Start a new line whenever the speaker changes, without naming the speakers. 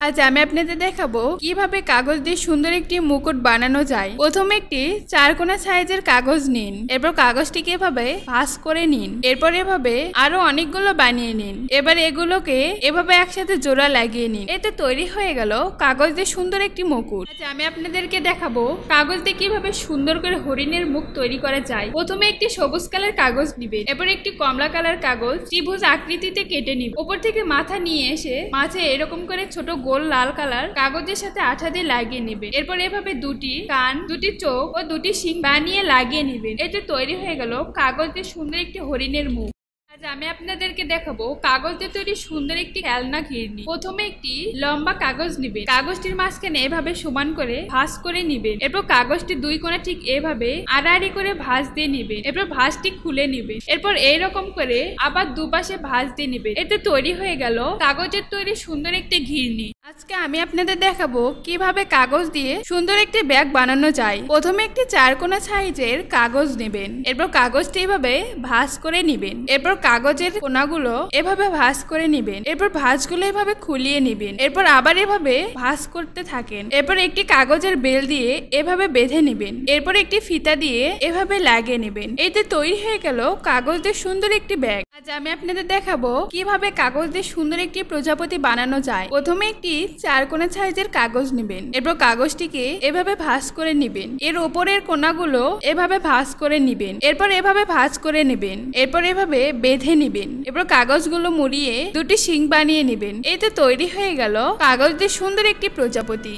আজ আমি আপনাদের দেখাবো কিভাবে কাগজ দিয়ে সুন্দর একটি মুকুট বানানো যায়। প্রথমে একটি 4 কোনা সাইজের কাগজ নিন, এরপর কাগজটিকে এভাবে ভাঁজ করে নিন, এরপর এভাবে আরো অনেকগুলো বানিয়ে নিন। এবার এগুলোকে এভাবে একসাথে জোড়া লাগিয়ে নিন। এতে তৈরি হয়ে গেল কাগজ দিয়ে সুন্দর একটি মুকুট। আজ আমি আপনাদেরকে দেখাবো কাগজ দিয়ে কিভাবে সুন্দর করে হরিণের মুখ তৈরি করা যায়। প্রথমে একটি সবুজ কালার কাগজ নিবেন, এরপর একটি কমলা কালার কাগজ ত্রিভুজ আকৃতিতে কেটে নিন। উপর থেকে মাথা নিয়ে এসে মাঝে এরকম করে ছোট গোল লাল কালার কাগজের সাথে আঠা দিয়ে লাগিয়ে নেবেন। এরপর এভাবে দুটি কান, দুটি চোখ ও দুটি শিং বানিয়ে লাগিয়ে নেবেন। এতে তৈরি হয়ে গেল কাগজ দিয়ে সুন্দর একটি হরিণের মুখ। আজ আমি আপনাদেরকে দেখাবো কাগজ দিয়ে তৈরি সুন্দর একটি খেলনা ঘিরনি। প্রথমে একটি লম্বা কাগজ নিবেন, কাগজটির মাঝখানে এভাবে সমান করে ভাঁজ করে নিবেন। এরপর কাগজটি দুই কোণা ঠিক এভাবে আড়াআড়ি করে ভাঁজ দিয়ে নিবেন। এরপর ভাঁজটি খুলে নিবেন। এরপর এইরকম করে আবার দুপাশে ভাঁজ দিয়ে নিবেন। এতে তৈরি হয়ে গেল কাগজের তৈরি সুন্দর একটি ঘিরনি। আজকে আমি আপনাদের দেখাবো কিভাবে কাগজ দিয়ে সুন্দর একটি ব্যাগ বানানো যায়। প্রথমে একটি 4 কোনা সাইজের কাগজ নেবেন, এরপর কাগজটি এভাবে ভাঁজ করে নিবেন। এরপর কাগজের কোনাগুলো এভাবে ভাঁজ করে নিবেন। এরপর ভাঁজগুলো এভাবে খুলিয়ে নিবেন। এরপর আবার এভাবে ভাঁজ করতে থাকেন। এরপর একটি কাগজের বেল দিয়ে এভাবে বেঁধে নিবেন। এরপর একটি ফিতা দিয়ে এভাবে লাগিয়ে নেবেন। এতে তৈরি হয়ে গেল কাগজ দিয়ে সুন্দর একটি ব্যাগ। আজ আমি আপনাদের দেখাবো কিভাবে কাগজ দিয়ে সুন্দর একটি প্রজাপতি বানানো যায়। প্রথমে একটি 4 কোনা সাইজের কাগজ নেবেন, এরপর কাগজটিকে এভাবে ভাঁজ করে নিবেন। এর উপরের কোনাগুলো এভাবে ভাঁজ করে নিবেন। এরপর এভাবে ভাঁজ করে নেবেন। এরপর এভাবে বেঁধে নিবেন। এরপর কাগজগুলো মুড়িয়ে দুটি শিং বানিয়ে নেবেন। এতে তৈরি হয়ে গেল কাগজ দিয়ে সুন্দর একটি প্রজাপতি।